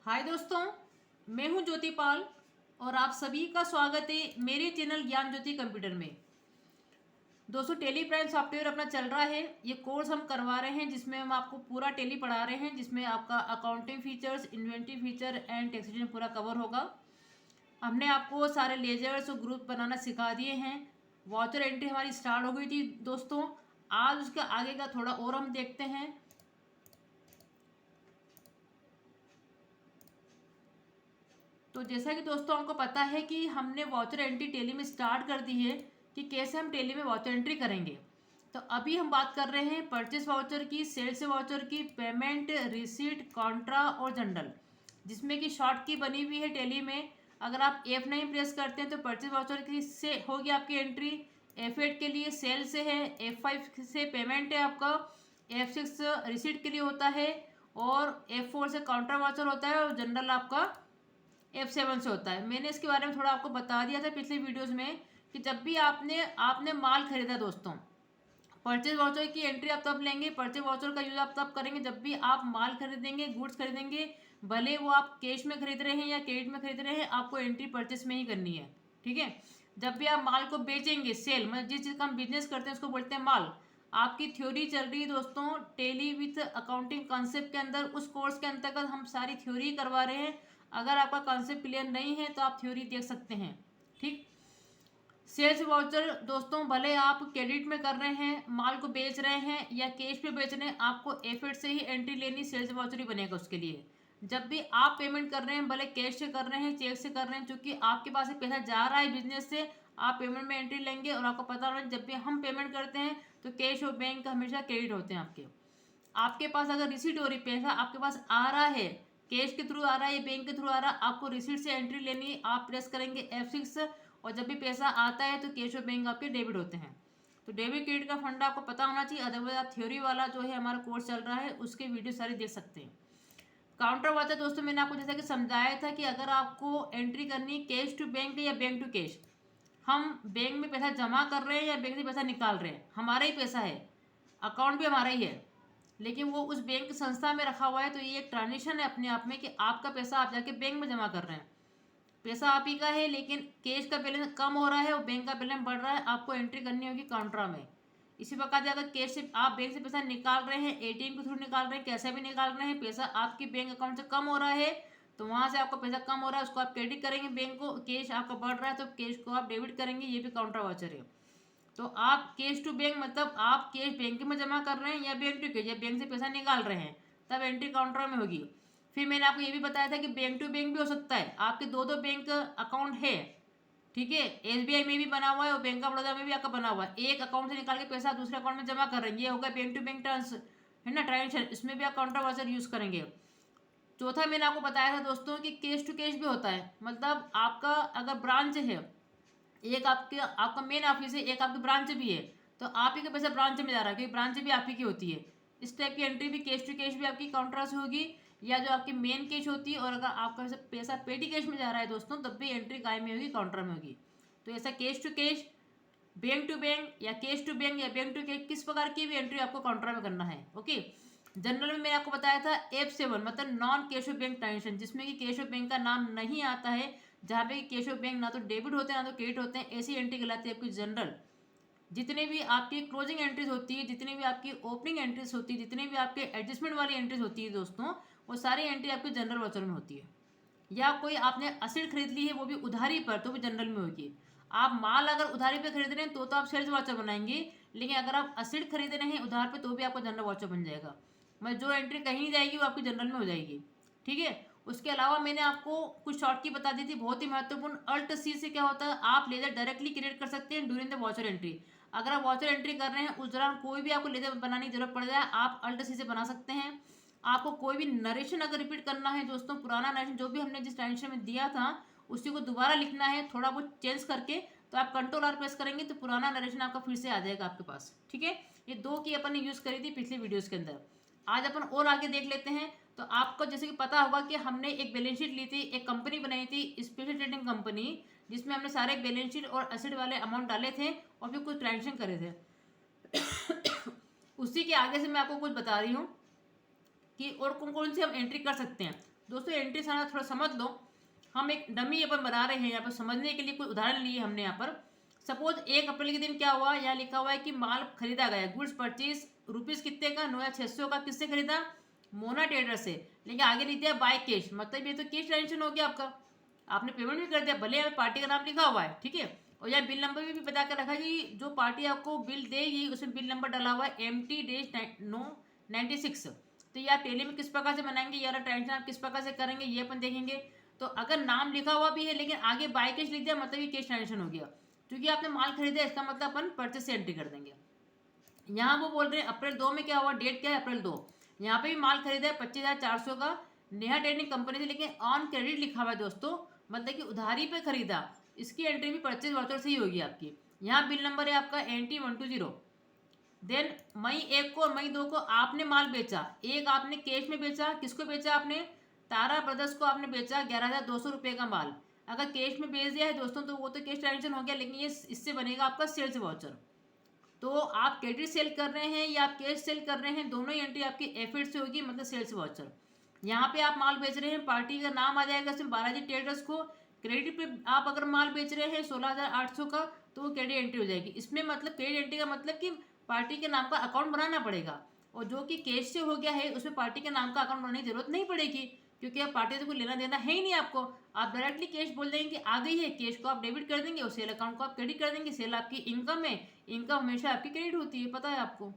हाय दोस्तों, मैं हूं ज्योति पाल और आप सभी का स्वागत है मेरे चैनल ज्ञान ज्योति कंप्यूटर में। दोस्तों, टेली प्राइम सॉफ्टवेयर अपना चल रहा है। ये कोर्स हम करवा रहे हैं जिसमें हम आपको पूरा टेली पढ़ा रहे हैं, जिसमें आपका accounting features, inventory feature and taxation पूरा कवर होगा। हमने आपको सारे लेजर्स और ग्रुप बनाना सिखा दिए हैं। वाउचर एंट्री हमारी स्टार्ट हो गई थी दोस्तों। आज उसका आगे का थोड़ा और हम देखते हैं। तो जैसा कि दोस्तों हमको पता है कि हमने वाउचर एंट्री टेली में स्टार्ट कर दी है कि कैसे हम टेली में वाउचर एंट्री करेंगे। तो अभी हम बात कर रहे हैं परचेस वाउचर की, सेल्स वाउचर की, पेमेंट, रिसीट, कॉन्ट्रा और जनरल, जिसमें कि शॉर्ट की बनी हुई है टेली में। अगर आप F9 प्रेस करते हैं तो परचेस वाउचर की से होगी आपकी एंट्री। F8 के लिए सेल से है, F5 से पेमेंट है आपका, F6 रिसीट के लिए होता है और F4 से काउंटर वाउचर होता है और जनरल आपका F7 से होता है। मैंने इसके बारे में थोड़ा आपको बता दिया था पिछले वीडियोस में कि जब भी आपने आपने माल खरीदा दोस्तों, परचेज वाउचर की एंट्री आप तब लेंगे, परचेज वाउचर का यूज आप तब करेंगे जब भी आप माल खरीदेंगे, गुड्स खरीदेंगे। भले वो आप कैश में खरीद रहे हैं या क्रेडिट में खरीद रहे हैं, आपको एंट्री परचेस में ही करनी है। ठीक है। जब भी आप माल को बेचेंगे, सेल मतलब जिस चीज़ का हम बिजनेस करते हैं उसको बोलते हैं माल। आपकी थ्योरी चल रही है दोस्तों टेली विथ अकाउंटिंग कॉन्सेप्ट के अंदर। उस कोर्स के अंतर्गत हम सारी थ्योरी करवा रहे हैं। अगर आपका कॉन्सेप्ट क्लियर नहीं है तो आप थ्योरी देख सकते हैं। ठीक। सेल्स वाउचर दोस्तों, भले आप क्रेडिट में कर रहे हैं, माल को बेच रहे हैं या कैश पे बेच रहे हैं, आपको F8 से ही एंट्री लेनी, सेल्स वाउचर ही बनेगा उसके लिए। जब भी आप पेमेंट कर रहे हैं, भले कैश से कर रहे हैं, चेक से कर रहे हैं, क्योंकि आपके पास से पैसा जा रहा है बिजनेस से, आप पेमेंट में एंट्री लेंगे। और आपको पता होना, जब भी हम पेमेंट करते हैं तो कैश और बैंक हमेशा क्रेडिट होते हैं आपके। आपके पास अगर रिसीट हो रही, पैसा आपके पास आ रहा है, कैश के थ्रू आ रहा है या बैंक के थ्रू आ रहा है, आपको रिसीट से एंट्री लेनी। आप प्रेस करेंगे F6 और जब भी पैसा आता है तो कैश और बैंक आपके डेबिट होते हैं। तो डेबिट क्रेडिट का फंडा आपको पता होना चाहिए, अदरवाइज आप थ्योरी वाला जो है हमारा कोर्स चल रहा है उसके वीडियो सारे देख सकते हैं। काउंटर वाचा दोस्तों, मैंने आपको जैसा कि समझाया था कि अगर आपको एंट्री करनी कैश टू बैंक या बैंक टू कैश, हम बैंक में पैसा जमा कर रहे हैं या बैंक से पैसा निकाल रहे हैं, हमारा ही पैसा है, अकाउंट भी हमारा ही है, लेकिन वो उस बैंक संस्था में रखा हुआ है। तो ये एक ट्रांजेक्शन है अपने आप में कि आपका पैसा आप जाके बैंक में जमा कर रहे हैं। पैसा आप ही का है, लेकिन कैश का बैलेंस कम हो रहा है और बैंक का बैलेंस बढ़ रहा है, आपको एंट्री करनी होगी काउंटरा में। इसी प्रकार से अगर कैश से आप बैंक से पैसा निकाल रहे हैं, ATM के थ्रू निकाल रहे हैं, कैसे भी निकाल रहे हैं, पैसा आपकी बैंक अकाउंट से कम हो रहा है तो वहां से आपका पैसा कम हो रहा है, उसको आप क्रेडिट करेंगे बैंक को। कैश आपका बढ़ रहा है तो कैश को आप डेबिट करेंगे, ये भी काउंटर वाचर है। तो आप कैश टू बैंक मतलब आप कैश बैंक में जमा कर रहे हैं या बैंक टू कैश या बैंक से पैसा निकाल रहे हैं, तब एंट्री काउंटर में होगी। फिर मैंने आपको ये भी बताया था कि बैंक टू बैंक भी हो सकता है, आपके दो दो बैंक अकाउंट है। ठीक है। SBI में भी बना हुआ है और बैंक ऑफ बड़ौदा में भी आपका बना हुआ है। एक अकाउंट से निकाल के पैसा दूसरे अकाउंट में जमा कर रहे हैं, ये होगा बैंक टू बैंक ट्रांस है ना, ट्रांजेक्शन। इसमें भी आप काउंटर वाचर यूज करेंगे। चौथा मैंने आपको बताया था दोस्तों कि कैश टू कैश भी होता है, मतलब आपका अगर ब्रांच है, एक आपके आपका मेन ऑफिस है, एक आपकी ब्रांच भी है, तो आप ही का पैसा ब्रांच में जा रहा है क्योंकि ब्रांच भी आप ही की होती है। इस टाइप की एंट्री भी कैश टू कैश भी आपकी काउंटर से होगी, या जो आपकी मेन कैश होती है। और अगर आपका पैसा पेटी कैश में जा रहा है दोस्तों, तब भी एंट्री काय में होगी, काउंटर में होगी। तो ऐसा cash to cash, bank to bank या कैश टू बैंक या बैंक टू कैश, किस प्रकार की भी एंट्री आपको काउंटर में करना है। ओके। जनरल में मैंने आपको बताया था F7 मतलब non cash of bank transaction, जिसमें कि कैश ऑफ बैंक का नाम नहीं आता है, जहाँ पे कैश ऑफ बैंक ना तो डेबिट होते हैं ना तो क्रेडिट होते हैं, ऐसी एंट्री कहलाती है आपकी जनरल। जितने भी आपकी क्लोजिंग एंट्रीज होती है, जितनी भी आपकी ओपनिंग एंट्रीज होती है, जितनी भी आपके एडजस्टमेंट वाली एंट्रीज होती है दोस्तों, वो सारी एंट्री आपकी जनरल वाउचर में होती है। या कोई आपने असेट खरीद ली है वो भी उधारी पर, तो भी जनरल में होगी। आप माल अगर उधारी पे खरीद रहे हैं तो आप सेल्स वाउचर बनाएंगे, लेकिन अगर आप असेट खरीद रहे हैं उधार पे तो भी आपका जनरल वाउचर बन जाएगा। मैं जो एंट्री कहीं नहीं जाएगी वो आपकी जनरल में हो जाएगी। ठीक है। उसके अलावा मैंने आपको कुछ शॉर्ट की बता दी थी, बहुत ही महत्वपूर्ण। अल्ट सी से क्या होता है, आप लेजर डायरेक्टली क्रिएट कर सकते हैं ड्यूरिंग द वाउचर एंट्री। अगर आप वाउचर एंट्री कर रहे हैं उस दौरान कोई भी आपको लेजर बनाने की जरूरत पड़ जाए, आप अल्ट सी से बना सकते हैं। आपको कोई भी नरेशन अगर रिपीट करना है दोस्तों, पुराना नरेशन जो भी हमने जिस ट्रांजेक्शन में दिया था उसी को दोबारा लिखना है थोड़ा बहुत चेंज करके, तो आप कंट्रोल R प्रेस करेंगे तो पुराना नरेशन आपका फिर से आ जाएगा आपके पास। ठीक है। ये दो की अपन ने यूज करी थी पिछले वीडियोस के अंदर। आज अपन और आगे देख लेते हैं। तो आपको जैसे कि पता होगा कि हमने एक बैलेंस शीट ली थी, एक कंपनी बनाई थी स्पेशल ट्रेडिंग कंपनी, जिसमें हमने सारे बैलेंस शीट और एसेट वाले अमाउंट डाले थे और फिर कुछ ट्रांजेक्शन करे थे। उसी के आगे से मैं आपको कुछ बता रही हूँ कि और कौन कौन सी हम एंट्री कर सकते हैं। दोस्तों एंट्री सारा थोड़ा समझ लो। हम एक डमी अपन बना रहे हैं यहाँ पर, समझने के लिए कोई उदाहरण लिए हमने यहाँ पर। सपोज 1 अप्रैल के दिन क्या हुआ, यहाँ लिखा हुआ है कि माल खरीदा गया, गुड्स परचेज रुपीज़ कितने का, 9,600 का। किससे खरीदा, मोना ट्रेडर से। लेकिन आगे लिख दिया बाय कैश, मतलब ये तो कैश ट्रांजेक्शन हो गया आपका, आपने पेमेंट भी कर दिया, भले यहाँ पार्टी का नाम लिखा हुआ है, ठीक है। और यहाँ बिल नंबर भी बता कर रखा कि जो पार्टी आपको बिल देगी उसमें बिल नंबर डाला हुआ है MT-96। तो ये आप टेली में किस प्रकार से बनाएंगे, यार ट्रांजेक्शन आप किस प्रकार से करेंगे, ये अपन देखेंगे। तो अगर नाम लिखा हुआ भी है लेकिन आगे बाय कैश लिख दिया, मतलब ये कैश ट्रांजेक्शन हो गया, क्योंकि आपने माल खरीदा, इसका मतलब अपन परचेस से एंट्री कर देंगे। यहाँ वो बोल रहे हैं अप्रैल 2 में क्या हुआ, डेट क्या है अप्रैल 2। यहाँ पे भी माल खरीदा है 25,400 का नेहा ट्रेडिंग कंपनी से, लेकिन ऑन क्रेडिट लिखा हुआ है दोस्तों, मतलब कि उधारी पे खरीदा। इसकी एंट्री भी परचेज वाउचर से ही होगी आपकी। यहाँ बिल नंबर है आपका NT-120। देन मई 1 को और मई 2 को आपने माल बेचा, एक आपने कैश में बेचा, किसको बेचा आपने, तारा ब्रदर्स को आपने बेचा 11,200 रुपये का माल। अगर कैश में बेच दिया है दोस्तों तो वो तो कैश ट्रांजेक्शन हो गया, लेकिन ये इससे बनेगा आपका सेल्स वाउचर। तो आप क्रेडिट सेल कर रहे हैं या आप कैश सेल कर रहे हैं, दोनों ही एंट्री आपकी एफिड से होगी, मतलब सेल्स वाउचर। यहाँ पे आप माल बेच रहे हैं, पार्टी का नाम आ जाएगा इसमें बालाजी ट्रेडर्स को। क्रेडिट पे आप अगर माल बेच रहे हैं 16,800 का, तो वो क्रेडिट एंट्री हो जाएगी इसमें। मतलब क्रेडिट एंट्री का मतलब कि पार्टी के नाम का अकाउंट बनाना पड़ेगा, और जो कि कैश से हो गया है उसमें पार्टी के नाम का अकाउंट बनाने की जरूरत नहीं पड़ेगी, क्योंकि अब पार्टी से कोई लेना देना है ही नहीं आपको। आप डायरेक्टली कैश बोल देंगे कि आ गई है, कैश को आप डेबिट कर देंगे और सेल अकाउंट को आप क्रेडिट कर देंगे। सेल आपकी इनकम है, इनकम हमेशा आपकी क्रेडिट होती है, पता है आपको,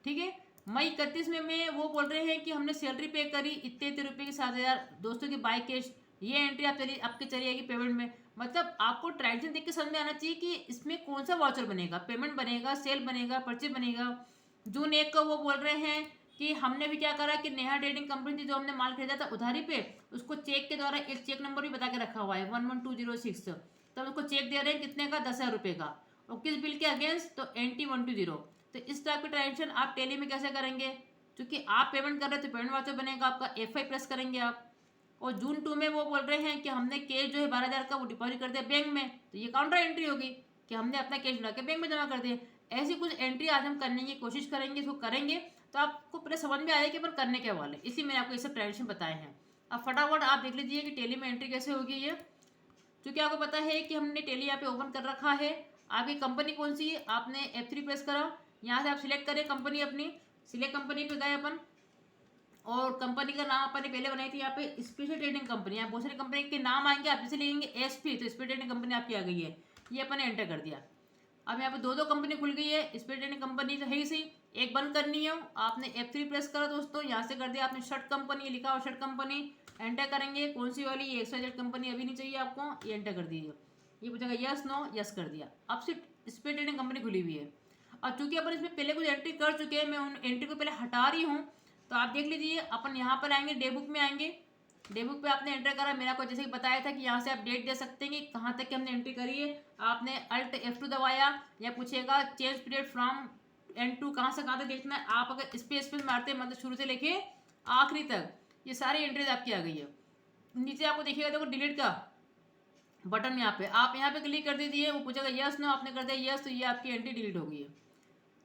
ठीक है। मई 31 में वो बोल रहे हैं कि हमने सैलरी पे करी इतने इतने रुपये की 7,000 दोस्तों की बाय कैश, ये एंट्री आप चली आपके चली आएगी पेमेंट में। मतलब आपको ट्रांजेक्शन देख के समझ में आना चाहिए कि इसमें कौन सा वाउचर बनेगा, पेमेंट बनेगा, सेल बनेगा, परचेज बनेगा। जून 1 को वो बोल रहे हैं कि हमने भी क्या करा कि नेहा ट्रेडिंग कंपनी थी जो हमने माल खरीदा था उधारी पे, उसको चेक के द्वारा एक चेक नंबर भी बता के रखा हुआ है 11206। तब उसको चेक दे रहे हैं कितने का, 10,000 रुपये का, और किस बिल के अगेंस्ट, तो NT-120। तो इस टाइप के ट्रांजेक्शन आप टेली में कैसे करेंगे, क्योंकि आप पेमेंट कर रहे हो तो पेमेंट वाउचर बनेगा आपका, FI प्रेस करेंगे आप। और जून 2 में वो बोल रहे हैं कि हमने कैश जो है 12,000 का वो डिपॉजिट कर दिया बैंक में, तो ये काउंटर एंट्री होगी कि हमने अपना कैश ला के बैंक में जमा कर दिया। ऐसी कुछ एंट्री आज हम करने की कोशिश करेंगे, इसको करेंगे तो आपको पूरा समझ में आएगा कि अपन करने के वाले, इसलिए मैंने आपको ये सब ट्रांजेक्शन बताए हैं। अब फटाफट आप देख लीजिए कि टेली में एंट्री कैसे होगी ये, क्योंकि आपको पता है कि हमने टेली यहाँ पे ओपन कर रखा है। आपकी कंपनी कौन सी है, आपने F3 प्रेस करा, यहाँ से आप सिलेक्ट करें कंपनी अपनी, सिलेक्ट कंपनी पे गए अपन, और कंपनी का नाम अपन ने पहले बनाई थी यहाँ पे स्पेशल ट्रेडिंग कंपनी। यहाँ बहुत सारी कंपनी के नाम आएंगे, आप जैसे लिखेंगे SP, तो स्पेशल ट्रेडिंग कंपनी आपकी आ गई है, ये अपन ने एंटर कर दिया। अब यहाँ पे दो कंपनी खुल गई है, स्पेशल ट्रेडिंग कंपनी तो है ही सही, एक बंद करनी है। आपने F3 प्रेस करा दोस्तों, यहाँ से कर दिया आपने शर्ट कंपनी, लिखा हुआ शर्ट कंपनी, एंटर करेंगे कौन सी वाली, ये XYZ कंपनी अभी नहीं चाहिए आपको, ये एंटर कर दीजिए। ये पूछेगा यस नो, यस कर दिया, अब सिर्फ स्पेशल ट्रेडिंग कंपनी खुली हुई है। और चूंकि अपन इसमें पहले कुछ एंट्री कर चुके हैं, मैं उन एंट्री को पहले हटा रही हूँ, तो आप देख लीजिए। अपन यहाँ पर आएंगे, डे बुक में आएंगे, डे बुक पे आपने एंटर करा, मेरा को जैसे कि बताया था कि यहाँ से आप डेट दे सकते हैं कि कहाँ तक की हमने एंट्री करी है। आपने Alt F2 दबाया, या पूछेगा change period from and to, कहाँ से कहाँ तक देखना है। आप अगर स्पेस मारते हैं, मतलब शुरू से लेके आखिरी तक, ये सारी एंट्रीज आपकी आ गई है। नीचे आपको देखिएगा देखो डिलीट का बटन, यहाँ पे आप यहाँ पे क्लिक कर दीजिए, वो पूछेगा यस नो, आपने कर दिया यस, तो ये आपकी एंट्री डिलीट हो गई है।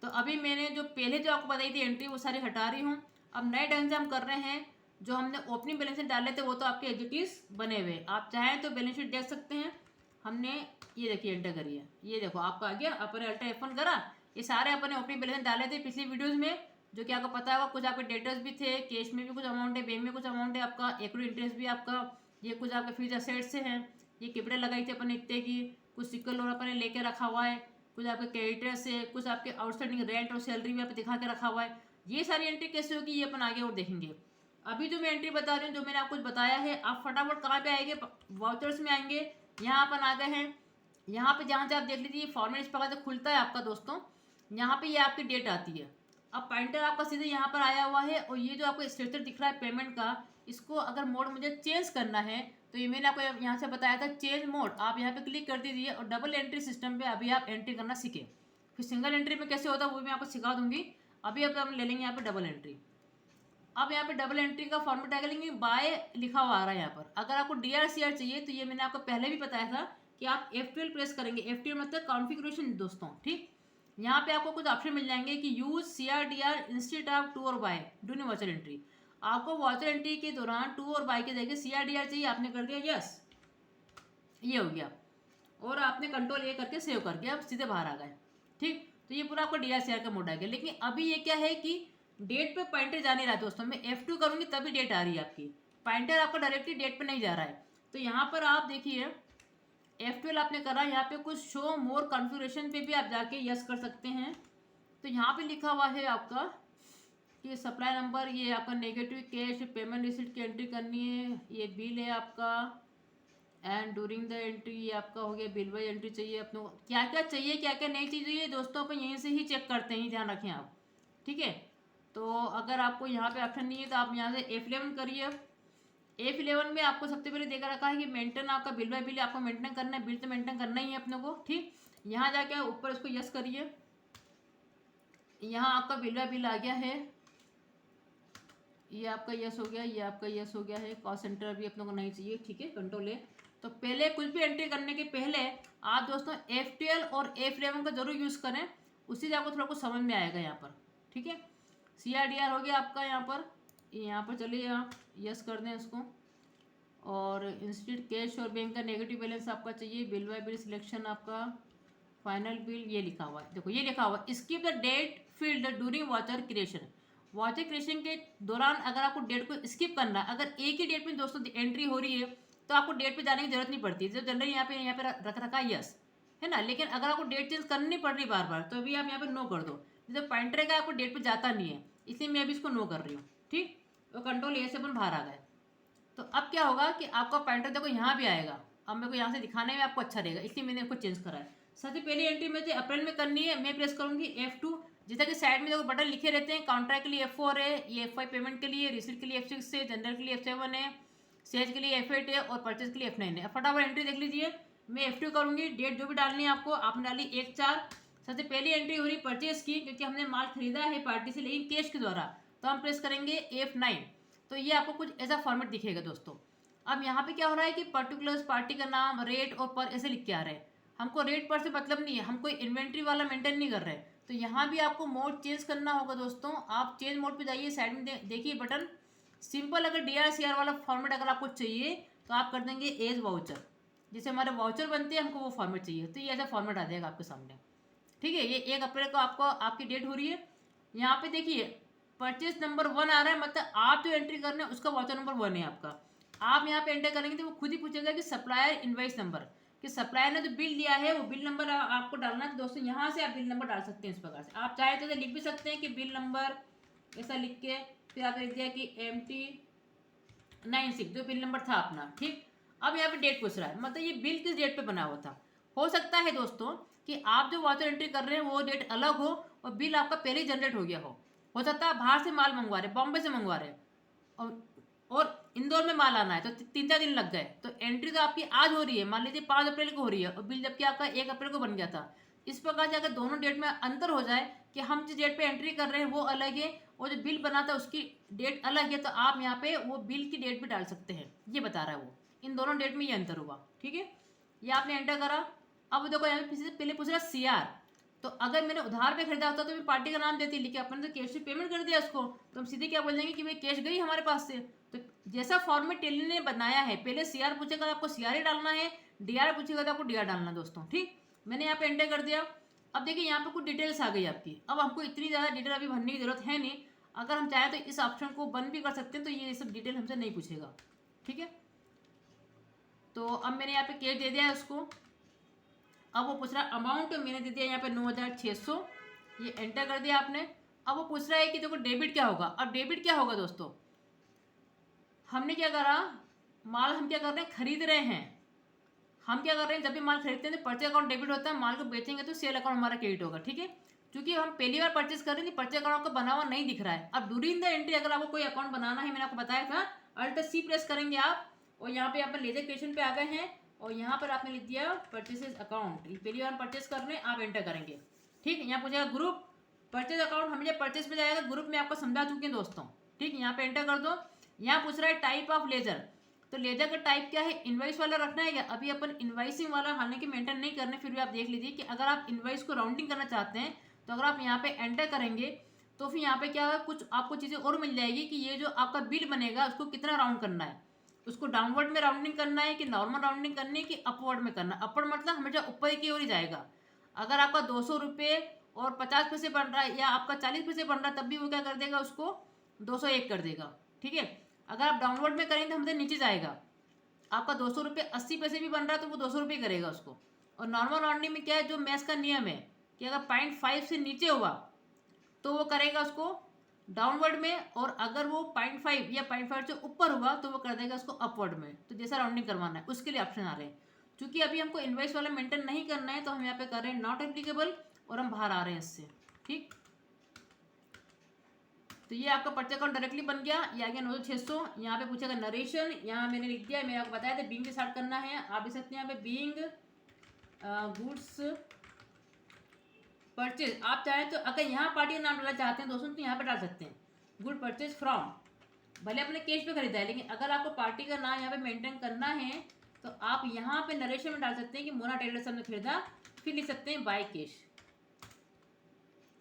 तो अभी मैंने जो पहले जो आपको बताई थी एंट्री, वो सारी हटा रही हूँ। अब नए ढंग से हम कर रहे हैं, जो हमने ओपनिंग बैलेंस शीट डाले थे वो तो आपके एग्जिटिव बने हुए, आप चाहें तो बैलेंस शीट देख सकते हैं। हमने ये देखिए एंटर करिए, ये देखो आपका आ गया, अपने Alt F1 करा, ये सारे अपने ओपनिंग बैलेंस डाले थे पिछली वीडियोज़ में, जो कि आपको पता होगा। कुछ आपके डेटर्स भी थे, कैश में भी कुछ अमाउंट है, बैंक में कुछ अमाउंट है आपका, एक्रूड इंटरेस्ट भी आपका, ये कुछ आपके फ्यूचर असेट्स से हैं, ये कैपिटल लगाई थी अपन इतने की, कुछ सिक्योर लोन अपन ने लेके रखा हुआ है, कुछ आपके क्रेडिटर से, कुछ आपके आउटस्टैंडिंग रेंट और सैलरी भी आपको दिखा के रखा हुआ है। ये सारी एंट्री कैसे होगी ये अपन आगे और देखेंगे। अभी जो मैं एंट्री बता रही हूँ, जो मैंने आपको बताया है, आप फटाफट कहाँ पे आएंगे, वाउचर्स में आएंगे। यहाँ अपन आ गए हैं, यहाँ पे जहाँ से आप देख लीजिए फॉर्मेट इस प्रकार से खुलता है आपका दोस्तों। यहाँ पे ये आपकी डेट आती है, अब पॉइंटर आपका सीधे यहाँ पर आया हुआ है, और ये जो आपको स्ट्रक्चर दिख रहा है पेमेंट का, इसको अगर मोड मुझे चेंज करना है, तो ये मैंने आपको यहाँ से बताया था चेंज मोड, आप यहाँ पे क्लिक कर दीजिए, और डबल एंट्री सिस्टम पे अभी आप एंट्री करना सीखें। फिर सिंगल एंट्री में कैसे होता है वो भी मैं आपको सिखा दूंगी। अभी अब हम ले लेंगे यहाँ पे डबल एंट्री। अब यहाँ पे डबल एंट्री का फॉर्मेट आ लेंगे, बाय लिखा हुआ आ रहा है यहाँ पर। अगर आपको DRCR चाहिए, तो ये मैंने आपको पहले भी बताया था कि आप F12 प्रेस करेंगे, F12 मतलब कॉन्फ़िगरेशन दोस्तों, ठीक। यहाँ पे आपको कुछ ऑप्शन मिल जाएंगे कि use CRDR instead of to और बाय डूरिंग वर्चुअल एंट्री। आपको वाचर एंट्री के दौरान टू और बाई के जगह CRDR चाहिए, आपने कर दिया यस, ये हो गया, और आपने कंट्रोल ए करके सेव कर दिया, अब सीधे बाहर आ गए। ठीक, तो ये पूरा आपका DRCR का मोड आ गया। लेकिन अभी ये क्या है कि डेट पे पॉइंटर जा नहीं रहा दोस्तों, मैं F2 करूंगी तभी डेट आ रही है आपकी, पॉइंटर आपका डायरेक्टली डेट पे नहीं जा रहा है। तो यहाँ पर आप देखिए F12 आपने करा, यहाँ पे कुछ शो मोर कॉन्फ़िगरेशन पे भी आप जाके यस कर सकते हैं। तो यहाँ पे लिखा हुआ है आपका कि सप्लाई नंबर, ये आपका नेगेटिव कैश पेमेंट रिसिप्ट की एंट्री करनी है, ये बिल है आपका, एंड ड्यूरिंग द एंट्री ये आपका हो गया बिल वाइज एंट्री चाहिए अपने को, क्या क्या चाहिए क्या क्या नहीं चाहिए दोस्तों अपन यहीं से ही चेक करते हैं, ध्यान रखें आप। ठीक है, तो अगर आपको यहाँ पे ऑप्शन नहीं है तो आप यहाँ से F11 करिए। F11 में आपको सबसे पहले देखा रखा है कि मेंटेन आपका बिल बाय बिल आपको मेंटेन करना है, बिल तो मेंटेन करना ही है अपने को। ठीक, यहाँ जाके ऊपर इसको यस करिए, यहाँ आपका बिल बाय बिल आ गया है, ये आपका यस हो गया, ये आपका यस हो गया है। कॉस्ट सेंटर अभी अपने को नहीं चाहिए, ठीक है, कंट्रोल ए। तो पहले कुछ भी एंट्री करने के पहले आप दोस्तों F12 और F11 का जरूर यूज़ करें, उससे आपको थोड़ा कुछ समझ में आएगा यहाँ पर। ठीक है, CRDR हो गया आपका, यहाँ पर चलिए आप यस कर दें इसको, और इंस्टीट्यूट कैश और बैंक का नेगेटिव बैलेंस आपका चाहिए, बिल बाय बिल सिलेक्शन आपका, फाइनल बिल ये लिखा हुआ है, देखो ये लिखा हुआ है skip the date field during voucher creation. Voucher creation के दौरान अगर आपको डेट को स्किप करना है, अगर एक ही डेट में दोस्तों एंट्री हो रही है तो आपको डेट पे जाने की जरूरत नहीं पड़ती, जब जनरली यहाँ पे रख रखा है यस, है ना। लेकिन अगर आपको डेट चेंज करनी पड़ रही बार बार तो अभी आप यहाँ पे नो कर दो, जब पॉइंटर का आपको डेट पे जाता नहीं है, इसलिए मैं अभी इसको नो कर रही हूँ। ठीक, तो कंट्रोल ए से अपन बाहर आ गए। तो अब क्या होगा कि आपका पॉइंटर देखो यहाँ भी आएगा, अब मेरे को यहाँ से दिखाने में आपको अच्छा रहेगा, इसलिए मैंने इसको चेंज करा है। सबसे पहली एंट्री मुझे अप्रैल में करनी है, मैं प्रेस करूँगी F2, जैसा कि साइड में देखो बटन लिखे रहते हैं, कॉन्ट्रैक्ट के लिए F4 है, ये F5 पेमेंट के लिए, रिसिप्ट के लिए F6 है, जनरल के लिए F7 है, सेज के लिए F8 है, और परचेज के लिए F9 है। फटाफट एंट्री देख लीजिए, मैं F2 करूँगी, डेट जो भी डालनी है आपको, आपने डाली 1/4। सबसे पहली एंट्री हो रही परचेज की, क्योंकि हमने माल खरीदा है पार्टी से लेकिन कैश के द्वारा, तो हम प्रेस करेंगे F9। तो ये आपको कुछ ऐसा फॉर्मेट दिखेगा दोस्तों। अब यहाँ पे क्या हो रहा है कि पर्टिकुलर पार्टी का नाम, रेट और पर ऐसे लिख के आ रहे हैं, हमको रेट पर से मतलब नहीं है, हम कोई इन्वेंट्री वाला मेंटेन नहीं कर रहे। तो यहाँ भी आपको मोड चेंज करना होगा दोस्तों, आप चेंज मोड पे जाइए, साइड में देखिए बटन सिंपल, अगर DRCR वाला फॉर्मेट अगर आपको चाहिए तो आप कर देंगे एज वाउचर, जैसे हमारे वाउचर बनते हैं हमको वो फॉर्मेट चाहिए, तो ये ऐसा फॉर्मेट आ जाएगा आपके सामने। ठीक है, ये 1 अप्रैल को आपको आपकी डेट हो रही है, यहाँ पे देखिए परचेज नंबर 1 आ रहा है, मतलब आप जो एंट्री कर रहे हैं उसका वाउचर नंबर 1 है आपका। आप यहाँ पे एंटर करेंगे तो वो खुद ही पूछेगा कि सप्लायर इनवाइस नंबर, कि सप्लायर ने जो बिल दिया है वो बिल नंबर आपको डालना है। तो दोस्तों यहाँ से आप बिल नंबर डाल सकते हैं इस प्रकार से, आप चाहे तो लिख भी सकते हैं कि बिल नंबर ऐसा लिख के, फिर आपने लिख दिया कि MT96 जो बिल नंबर था अपना। ठीक, अब यहाँ पे डेट पूछ रहा है, मतलब ये बिल किस डेट पे बना हुआ था। हो सकता है दोस्तों कि आप जो वाचर एंट्री कर रहे हैं वो डेट अलग हो और बिल आपका पहले ही जनरेट हो गया हो सकता है बाहर से माल मंगवा रहे, बॉम्बे से मंगवा रहे और इंदौर में माल आना है तो 3-4 दिन लग गए, तो एंट्री तो आपकी आज हो रही है, मान लीजिए 5 अप्रैल को हो रही है और बिल जबकि आपका 1 अप्रैल को बन गया था। इस प्रकार से अगर दोनों डेट में अंतर हो जाए कि हम जिस डेट पे एंट्री कर रहे हैं वो अलग है और जो बिल बना था उसकी डेट अलग है, तो आप यहाँ पे वो बिल की डेट भी डाल सकते हैं, ये बता रहा है वो, इन दोनों डेट में ये अंतर हुआ। ठीक है, ये आपने एंटर करा। अब देखो यहाँ पे पहले पूछ रहा CR, तो अगर मैंने उधार पे खरीदा होता तो मैं पार्टी का नाम देती, लेकिन अपने तो कैश से पेमेंट कर दिया उसको, तो हम सीधे क्या बोल देंगे कि भाई कैश गई हमारे पास से। तो जैसा फॉर्मेट टेली ने बनाया है, पहले CR पूछेगा आपको CR ही डालना है, DR पूछेगा तो आपको DR डालना दोस्तों। ठीक, मैंने यहाँ पे एंटर कर दिया। अब देखिए यहाँ पे कुछ डिटेल्स आ गई आपकी, अब हमको इतनी ज़्यादा डिटेल अभी भरने की जरूरत है नहीं, अगर हम चाहें तो इस ऑप्शन को बंद भी कर सकते हैं, तो ये सब डिटेल हमसे नहीं पूछेगा। ठीक है, तो अब मैंने यहाँ पे कैश दे दिया है उसको। अब वो पूछ रहा है अमाउंट, मैंने दे दिया यहाँ पे 9600, ये एंटर कर दिया आपने। अब वो पूछ रहा है कि देखो डेबिट क्या होगा। अब डेबिट क्या होगा दोस्तों, हमने क्या करा, माल हम क्या कर रहे हैं, खरीद रहे हैं। हम क्या कर रहे हैं, जब भी माल खरीदते हैं तो परचेज अकाउंट डेबिट होता है, माल को बेचेंगे तो सेल अकाउंट हमारा क्रेडिट होगा। ठीक है, क्योंकि हम पहली बार परचेज कर रहे हैं, परचेज अकाउंट का बना हुआ नहीं दिख रहा है। अब ड्यूरिंग द एंट्री अगर आपको कोई अकाउंट बनाना है, मैंने आपको बताया था, Alt+C प्रेस करेंगे आप, और यहाँ पे आप लेजर क्रिएशन पे आ गए हैं, और यहाँ पर आपने लिख दिया परचेसेस अकाउंट, पहली बार परचेस कर रहे हैं आप एंटर करेंगे। ठीक, यहाँ पूछेगा ग्रुप परचेज अकाउंट, हम जब परचेस पे जाएगा, ग्रुप में आपको समझा चुके हैं दोस्तों। ठीक, यहाँ पे एंटर कर दो। यहाँ पूछ रहा है टाइप ऑफ लेजर, तो लेजर का टाइप क्या है, इनवाइस वाला रखना है, या अभी अपन इनवाइसिंग वाला हालांकि मेंटेन नहीं करने, फिर भी आप देख लीजिए कि अगर आप इनवाइस को राउंडिंग करना चाहते हैं तो अगर आप यहाँ पे एंटर करेंगे तो फिर यहाँ पे क्या होगा, कुछ आपको चीज़ें और मिल जाएगी कि ये जो आपका बिल बनेगा उसको कितना राउंड करना है, उसको डाउनवर्ड में राउंडिंग करना है कि नॉर्मल राउंडिंग करनी है कि अपवर्ड में करना है। अपवर्ड मतलब हमेशा ऊपर की ओर ही जाएगा। अगर आपका 200 रुपये और 50 पैसे बन रहा है या आपका 40 पैसे बन रहा है, तब भी वो क्या कर देगा, उसको 201 कर देगा। ठीक है, अगर आप डाउनवर्ड में करेंगे तो हमसे नीचे जाएगा। आपका 200 रुपये 80 पैसे भी बन रहा है तो वो 200 रुपये करेगा उसको। और नॉर्मल राउंडिंग में क्या है, जो मैथ्स का नियम है कि अगर 0.5 से नीचे हुआ तो वो करेगा उसको डाउनवर्ड में, और अगर वो 0.5 या 0.5 से ऊपर हुआ तो वो कर देगा उसको अपवर्ड में। तो जैसा राउंडिंग करवाना है उसके लिए ऑप्शन आ रहे हैं। क्योंकि अभी हमको इनवॉइस वाला मेंटेन नहीं करना है तो हम यहाँ पे कर रहे हैं नॉट एप्लीकेबल, और हम बाहर आ रहे हैं इससे। ठीक, तो ये आपका पर्चा अकाउंट डायरेक्टली बन गया। ये आ गया 9600। यहाँ पे पूछेगा नरेशन, यहाँ मैंने लिख दिया, मैंने आपको बताया था बीइंग से स्टार्ट करना है। आप देख सकते हैं यहाँ पे बीइंग गुड्स परचेज। आप चाहें तो अगर यहाँ पार्टी का नाम डालना चाहते हैं दोस्तों तो यहाँ पे डाल सकते हैं गुड परचेज फ्रॉम, भले अपने केश पे खरीदा है, लेकिन अगर आपको पार्टी का नाम यहाँ पे मेंटेन करना है तो आप यहाँ पे नरेशन में डाल सकते हैं कि मोना टेलर से हमने खरीदा, फिर लिख सकते हैं बाय कैश।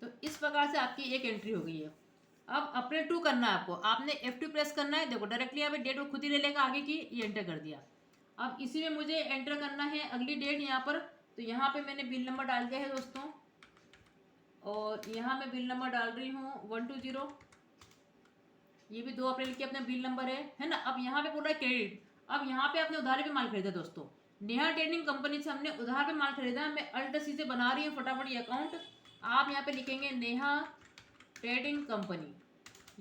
तो इस प्रकार से आपकी एक एंट्री हो गई है। अब अपने टू करना है आपको, आपने F2 प्रेस करना है। देखो डायरेक्टली यहाँ पे डेट वो खुद ही ले लेगा आगे की, ये एंटर कर दिया। अब इसी में मुझे एंटर करना है अगली डेट यहाँ पर। तो यहाँ पे मैंने बिल नंबर डाल दिया है दोस्तों, और यहाँ मैं बिल नंबर डाल रही हूँ 120। ये भी 2 अप्रैल की अपना बिल नंबर है ना। अब यहाँ पे बोल रहा है क्रेडिट। अब यहाँ पे आपने उधार पे माल खरीदा दोस्तों, नेहा ट्रेडिंग कंपनी से हमने उधार पे माल खरीदा। मैं अल्ट सी से बना रही हूँ फटाफट ये अकाउंट। आप यहाँ पे लिखेंगे नेहा ट्रेडिंग कंपनी।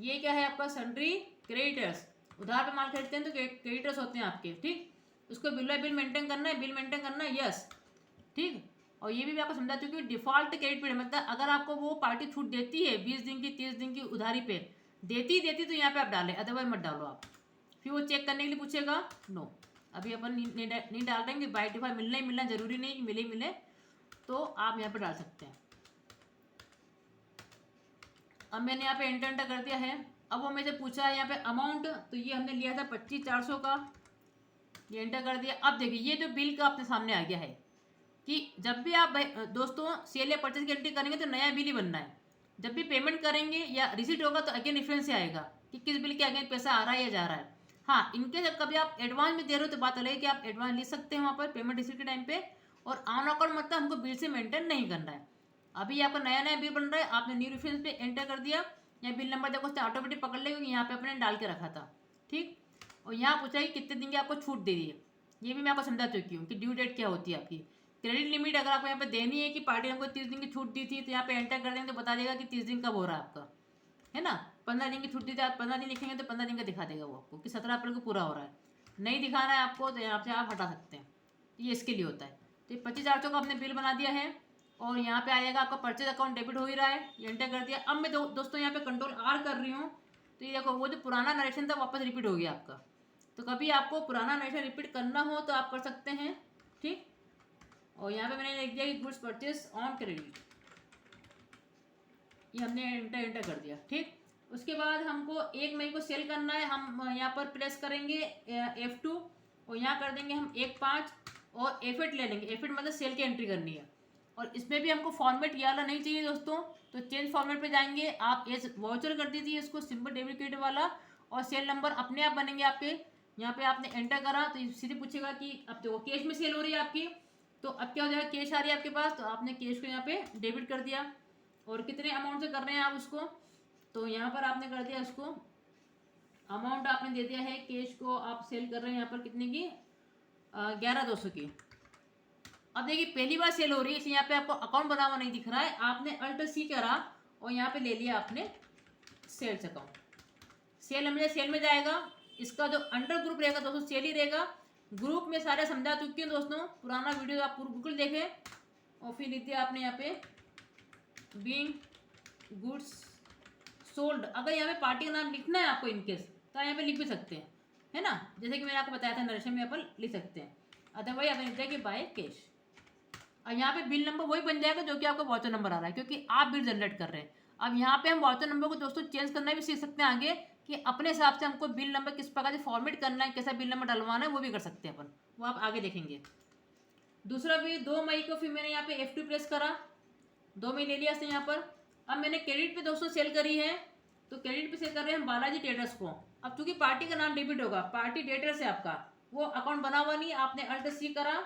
ये क्या है आपका सन्ड्री क्रेडिटर्स, उधार पे माल खरीदते हैं तो क्रेडिटर्स होते हैं आपके। ठीक, उसको बिल बाय बिल मेंटेन करना है, बिल मेंटेन करना है, यस। ठीक, और ये भी मैं आपको समझा चुकी हूँ डिफॉल्ट क्रेडिट पीरियड मतलब अगर आपको वो पार्टी छूट देती है 20 दिन की 30 दिन की उधारी पे देती तो यहाँ पे आप डालें, अदरवाइज मत डालो आप। फिर वो चेक करने के लिए पूछेगा, नो अभी अपन नहीं डाल रहे हैं। बाई डिफॉल्ट मिलना ही मिलना जरूरी नहीं कि मिले ही मिले, तो आप यहाँ पे डाल सकते हैं। अब मैंने यहाँ पे एंटर कर दिया है। अब वो मेरे से पूछा है यहाँ पे अमाउंट, तो ये हमने लिया था 25,400 का, ये एंटर कर दिया। अब देखिए ये जो बिल का अपने सामने आ गया है कि जब भी आप दोस्तों सेल या परचेज की एंट्री करेंगे तो नया बिल ही बनना है। जब भी पेमेंट करेंगे या रिसीट होगा तो अगेन रेफरेंस से आएगा कि किस बिल के अगेन पैसा आ रहा है या जा रहा है। हाँ, इनके जब कभी आप एडवांस में दे रहे हो तो बात अलग है कि आप एडवांस ले सकते हैं वहाँ पर पेमेंट रिसीट के टाइम पे। और ऑन अकाउंट मतलब हमको बिल से मेंटेन नहीं करना है। अभी आपका नया नया बिल बन रहा है, आपने न्यू रेफरेंस पे एंटर कर दिया, या बिल नंबर देखो उसने ऑटोमेटिक पकड़ लिया क्योंकि यहाँ पे अपने डाल के रखा था। ठीक, और यहाँ पूछा कि कितने दिन की आपको छूट दे दी है। ये भी मैं आपको समझा चुकी हूँ कि ड्यू डेट क्या होती है आपकी। क्रेडिट लिमिट अगर आपको यहाँ पे देनी है कि पार्टी ने हमको 30 दिन की छूट दी थी तो यहाँ पे एंटर कर देंगे तो बता देगा कि 30 दिन कब हो रहा है आपका, है ना। 15 दिन की छूट दी थी, आप 15 दिन लिखेंगे तो 15 दिन का दिखा देगा वो आपको कि 17 अप्रैल को पूरा हो रहा है। नहीं दिखाना है आपको तो यहाँ से आप हटा सकते हैं, ये इसके लिए होता है। तो 25,800 का आपने बिल बना दिया है, और यहाँ पे आएगा आपका परचेज अकाउंट डेबिट हो ही रहा है, ये एंटर कर दिया। अब मैं दोस्तों यहाँ पे कंट्रोल R कर रही हूँ, तो ये देखो वो जो पुराना नरेशन था वापस रिपीट हो गया आपका। तो कभी आपको पुराना नरेशन रिपीट करना हो तो आप कर सकते हैं। ठीक, और यहाँ पे मैंने लिख दिया कि गुड्स परचेज ऑन क्रेडिट, ये हमने एंटर कर दिया। ठीक, उसके बाद हमको 1 मई को सेल करना है। हम यहाँ पर प्रेस करेंगे F2 और यहाँ कर देंगे हम 1/5 और F8 ले लेंगे। F8 मतलब सेल की एंट्री करनी है, और इसमें भी हमको फॉर्मेट ये वाला नहीं चाहिए दोस्तों, तो चेंज फॉर्मेट पे जाएंगे। आप एज वाउचर कर दीजिए इसको, सिंपल डेबिट क्रेडिट वाला, और सेल नंबर अपने आप बनेंगे आपके। यहाँ पे आपने एंटर करा तो सीधे पूछेगा कि अब तो कैश में सेल हो रही है आपकी, तो अब क्या हो जाएगा, कैश आ रही है आपके पास, तो आपने कैश को यहाँ पे डेबिट कर दिया। और कितने अमाउंट से कर रहे हैं आप उसको, तो यहाँ पर आपने कर दिया उसको अमाउंट आपने दे दिया है, कैश को आप सेल कर रहे हैं यहाँ पर कितने की 11,200 की। अब देखिए पहली बार सेल हो रही है इसलिए यहाँ पे आपको अकाउंट बना हुआ नहीं दिख रहा है। आपने अल्ट सी करा और यहाँ पे ले लिया आपने सेल्स अकाउंट। सेल हमें सेल में जाएगा, इसका जो अंडर ग्रुप रहेगा दोस्तों सेल ही रहेगा। ग्रुप में सारे समझा चुकी हूँ दोस्तों, पुराना वीडियो आप बिल्कुल देखें। और फिर लिख दिया आपने यहाँ पे बीइंग गुड्स सोल्ड। अगर यहाँ पे पार्टी का नाम लिखना है आपको इनकेस तो यहाँ पे लिख भी सकते हैं, है ना, जैसे कि मैंने आपको बताया था नरेशन में अपन लिख सकते हैं। अदरवाइज अपन लिखते हैं कि बाय कैश, और यहाँ पे बिल नंबर वही बन जाएगा जो कि आपका वाउचर नंबर आ रहा है, क्योंकि आप बिल जनरेट कर रहे हैं। अब यहाँ पे हम वाउचर नंबर को दोस्तों चेंज करना भी सीख सकते हैं आगे, कि अपने हिसाब से हमको बिल नंबर किस प्रकार से फॉर्मेट करना है, कैसा बिल नंबर डलवाना है, वो भी कर सकते हैं अपन, वो आप आगे देखेंगे। दूसरा भी 2 मई को फिर मैंने यहाँ पे F2 प्रेस करा, 2 मई ले लिया इसने यहाँ पर। अब मैंने क्रेडिट पे दोस्तों सेल करी है, तो क्रेडिट पे सेल कर रहे हैं हम बालाजी ट्रेडर्स को। अब चूंकि पार्टी का नाम डेबिट होगा, पार्टी डेटर्स है आपका, वो अकाउंट बना हुआ नहीं, आपने अल्ट सी करा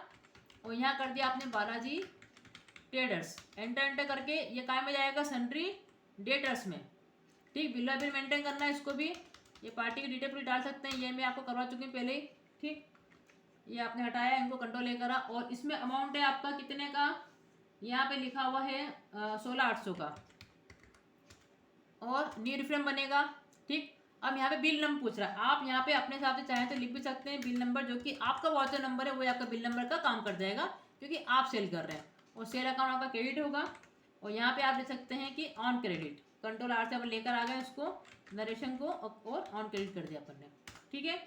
और यहाँ कर दिया आपने बालाजी ट्रेडर्स, एंटर एंटर करके ये काय में जाएगा, सन्ड्री डेटर्स में। ठीक, बिल बिल मेंटेन करना है इसको भी, ये पार्टी की डिटेल पूरी डाल सकते हैं, ये मैं आपको करवा चुकी हूँ पहले ही। ठीक, ये आपने हटाया, इनको कंट्रोल ए करा, और इसमें अमाउंट है आपका कितने का, यहाँ पे लिखा हुआ है 16,800 का, और न्यू रिफंड बनेगा। ठीक, अब यहाँ पे बिल नंबर पूछ रहा है, आप यहाँ पे अपने हिसाब से चाहें तो लिख भी सकते हैं बिल नंबर, जो कि आपका वाउचर नंबर है वो आपका बिल नंबर का काम कर जाएगा, क्योंकि आप सेल कर रहे हैं, और सेल अकाउंट आपका क्रेडिट होगा। और यहाँ पे आप लिख सकते हैं कि ऑन क्रेडिट, कंट्रोल आर से अपन लेकर आ गए उसको, नरेशन को, और ऑन क्रेडिट कर दिया अपन ने। ठीक है,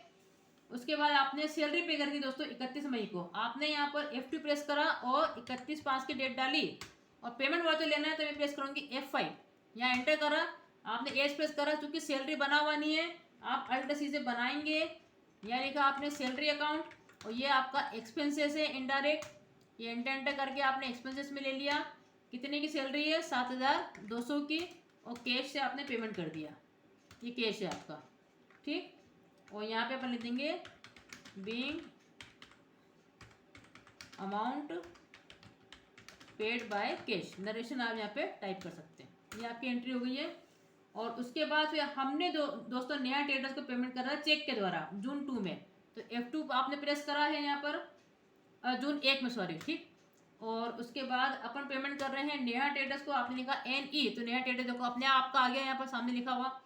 उसके बाद आपने सैलरी पे कर दी दोस्तों 31 मई को, आपने यहाँ पर F2 प्रेस करा और 31/5 की डेट डाली, और पेमेंट वाउचर लेना है तो मैं प्रेस करूँगी F5, यहाँ एंटर करा, आपने एज प्रेस करा, चूंकि सैलरी बना हुआ नहीं है, आप अल्ट सी से बनाएंगे, यहाँ लिखा आपने सैलरी अकाउंट, और ये आपका एक्सपेंसेस है इनडायरेक्ट, ये एंटर एंटर करके आपने एक्सपेंसेस में ले लिया, कितने की सैलरी है 7,200 की, और कैश से आपने पेमेंट कर दिया, ये कैश है आपका। ठीक, और यहाँ पे अपन लिख देंगे being amount paid by cash, narration आप यहाँ पे टाइप कर सकते हैं, ये आपकी एंट्री हो गई है। और उसके बाद फिर हमने दोस्तों नया ट्रेडर्स को पेमेंट कर रहा है चेक के द्वारा जून 2 में, तो F2 आपने प्रेस करा है यहाँ पर, जून 1 में सॉरी। ठीक, और उसके बाद अपन पेमेंट कर रहे हैं नया ट्रेडर्स को, आपने लिखा NE, तो नया ट्रेडर देखो अपने आपका आ गया यहाँ पर सामने लिखा हुआ,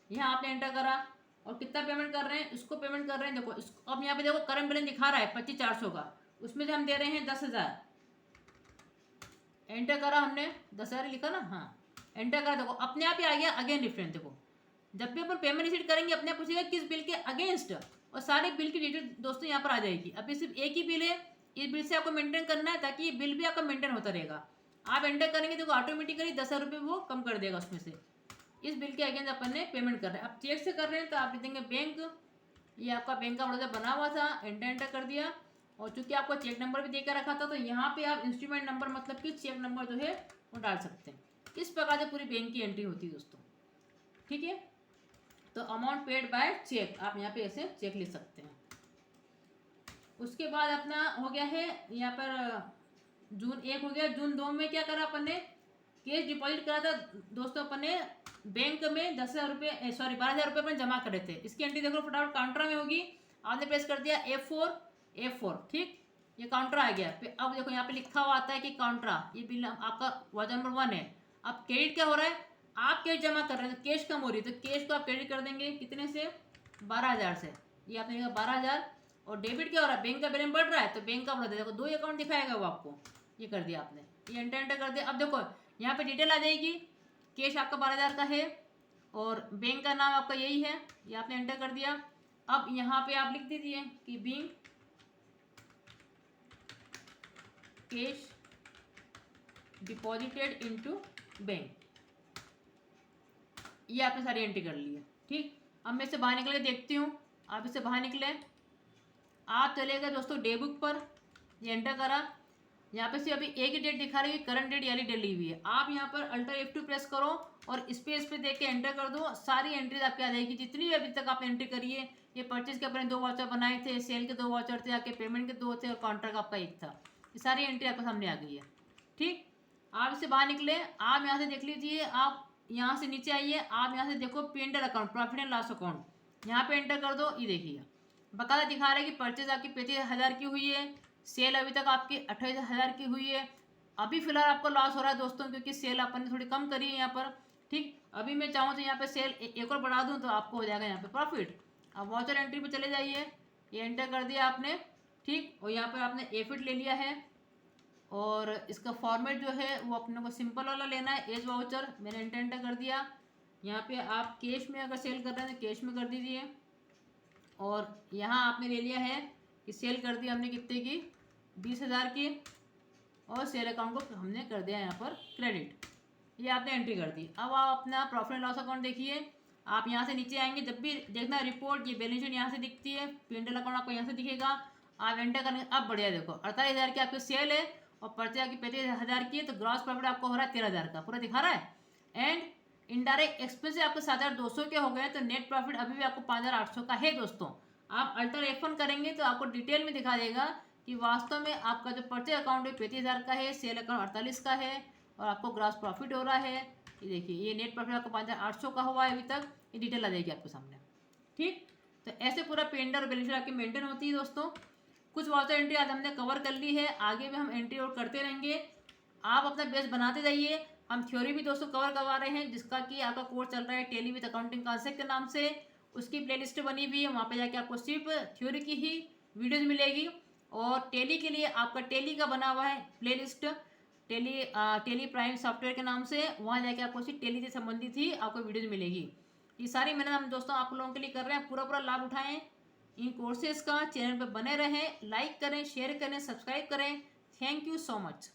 यहाँ आपने एंटर करा, और कितना पेमेंट कर रहे हैं, इसको पेमेंट कर रहे हैं, देखो इसको, अब यहाँ पे देखो करंट बैलेंस दिखा रहा है 25,400 का, उसमें से हम दे रहे हैं 10,000, एंटर करा हमने, 10,000 लिखा ना, हाँ एंटर करा, देखो अपने आप ही आ गया अगेन रिफरेंस। देखो जब भी अपन पेमेंट रिसीव करेंगे अपने आप पूछेगा किस बिल के अगेंस्ट, और सारे बिल की डिटेल दोस्तों यहाँ पर आ जाएगी। अभी सिर्फ एक ही बिल है, इस बिल से आपको मेंटेन करना है, ताकि ये बिल भी आपका मेंटेन होता रहेगा। आप एंटर करेंगे देखो ऑटोमेटिकली 10,000 रुपये वो कम कर देगा उसमें से, इस बिल के अगेंस्ट अपन ने पेमेंट कर रहे हैं। आप चेक से कर रहे हैं तो आप लिख देंगे बैंक, ये आपका बैंक का बड़ौदा बना हुआ था, एंटर एंटर कर दिया, और चूंकि आपको चेक नंबर भी देकर रखा था, तो यहाँ पे आप इंस्ट्रूमेंट नंबर मतलब कि चेक नंबर जो है वो डाल सकते हैं। इस प्रकार से पूरी बैंक की एंट्री होती है दोस्तों। ठीक है, तो अमाउंट पेड बाय चेक आप यहाँ पे ऐसे चेक लिख सकते हैं। उसके बाद अपना हो गया है यहाँ पर जून 1 हो गया, जून 2 में क्या करा अपन ने, कैश डिपॉजिट करा था दोस्तों अपन ने बैंक में 10,000 रुपये, सॉरी 12,000 रुपये अपन जमा करे थे। इसकी एंट्री देखो फटाफट काउंटर में होगी, आपने प्रेस कर दिया F4। ठीक, ये काउंटर आ गया। अब देखो यहाँ पे लिखा हुआ आता है कि काउंट्रा, ये बिल आपका वाचर नंबर 1 है। अब क्रेडिट क्या हो रहा है, आप कैश जमा कर रहे हैं तो कैश कम हो रही है, तो कैश को आप क्रेडिट कर देंगे कितने से, 12,000 से, ये आपने लिखा 12,000। और डेबिट क्या हो रहा है, बैंक का बैलेंस बढ़ रहा है तो बैंक का बढ़ देखो 2 अकाउंट दिखाएगा वो आपको, ये कर दिया आपने, ये एंटर एंटर कर दिया। अब देखो यहाँ पे डिटेल आ जाएगी, कैश आपका 12,000 का है और बैंक का नाम आपका यही है, ये आपने एंटर कर दिया। अब यहाँ पे आप लिख दीजिए कि being cash deposited into bank, ये आपने सारी एंट्री कर ली है। ठीक, अब मैं इससे बाहर निकल के देखती हूँ, आप इससे बाहर निकले, आप चले गए दोस्तों डे बुक पर, ये एंटर करा, यहाँ पे से अभी एक ही डेट दिखा रही है, करंट डेट यानी डली हुई है। आप यहाँ पर अल्टर F2 प्रेस करो और स्पेस पे देख के एंटर कर दो, सारी एंट्रीज आपके आ जाएगी जितनी भी अभी तक आपने एंट्री करी है। ये परचेज के अपने 2 वाउचर बनाए थे, सेल के 2 वाउचर थे, आपके पेमेंट के 2 थे और काउंटर का आपका 1 था, ये सारी एंट्री आपके सामने आ गई है। ठीक, आप इससे बाहर निकले, आप यहाँ से देख लीजिए, आप यहाँ से नीचे आइए, आप यहाँ से देखो P&L account, profit and loss account, यहाँ पे एंटर कर दो। ये देखिए बकायदा दिखा रहा है कि परचेज आपकी 35,000 की हुई है, सेल अभी तक आपकी 28,000 की हुई है। अभी फिलहाल आपको लॉस हो रहा है दोस्तों, क्योंकि सेल अपन ने थोड़ी कम करी है यहाँ पर। ठीक, अभी मैं चाहूँ तो यहाँ पे सेल एक और बढ़ा दूँ तो आपको हो जाएगा यहाँ पे प्रॉफिट। अब वाउचर एंट्री पे चले जाइए, ये एंटर कर दिया आपने। ठीक, और यहाँ पर आपने एफिट ले लिया है, और इसका फॉर्मेट जो है वो अपने को सिंपल वाला लेना है, एज वाउचर, मैंने एंटर कर दिया। यहाँ पे आप कैश में अगर सेल कर रहे हैं तो कैश में कर दीजिए, और यहाँ आपने ले लिया है कि सेल कर दी हमने कितने की, 20,000 की, और सेल अकाउंट को हमने कर दिया यहाँ पर क्रेडिट, ये आपने एंट्री कर दी। अब आप अपना प्रॉफिट एंड लॉस अकाउंट देखिए, आप यहाँ से नीचे आएंगे, जब भी देखना रिपोर्ट, ये बैलेंस शीट यहाँ से दिखती है, P&L अकाउंट आपको यहाँ से दिखेगा, आप एंटर करने। अब बढ़िया देखो 48,000 की आपकी सेल है और परचेज आपकी 35,000 की है, तो ग्रॉस प्रॉफिट आपको हो रहा है 13,000 का, पूरा दिखा रहा है। एंड इनडायरेक्ट एक्सपेंसिव आपके 7,200 के हो गए, तो नेट प्रॉफिट अभी भी आपको 5,800 का है दोस्तों। आप अल्टर F1 करेंगे तो आपको डिटेल में दिखा देगा कि वास्तव में आपका जो परचेज अकाउंट है 35,000 का है, सेल अकाउंट 48 का है और आपको ग्रॉस प्रॉफिट हो रहा है। ये देखिए, ये नेट प्रॉफिट आपको 5,800 का हुआ है अभी तक, ये डिटेल आ जाएगी आपके सामने। ठीक, तो ऐसे पूरा पेंडर और बैलेंस शीट आपकी मेंटेन होती है दोस्तों। कुछ वाउचर एंट्री आज हमने कवर कर ली है, आगे भी हम एंट्री और करते रहेंगे। आप अपना बेस बनाते जाइए। हम थ्योरी भी दोस्तों कवर करवा रहे हैं, जिसका कि आपका कोर्स चल रहा है टेली विद अकाउंटिंग कॉन्सेप्ट के नाम से। उसकी प्लेलिस्ट बनी हुई है, वहाँ पे जाके आपको सिर्फ थ्योरी की ही वीडियोज मिलेगी। और टेली के लिए आपका टेली का बना हुआ है प्लेलिस्ट, टेली प्राइम सॉफ्टवेयर के नाम से, वहाँ जाके आपको सिर्फ टेली से संबंधित ही आपको वीडियोज मिलेगी। ये सारी मेहनत हम दोस्तों आप लोगों के लिए कर रहे हैं, पूरा पूरा लाभ उठाएं इन कोर्सेज का। चैनल पर बने रहें, लाइक करें, शेयर करें, सब्सक्राइब करें। Thank you so much.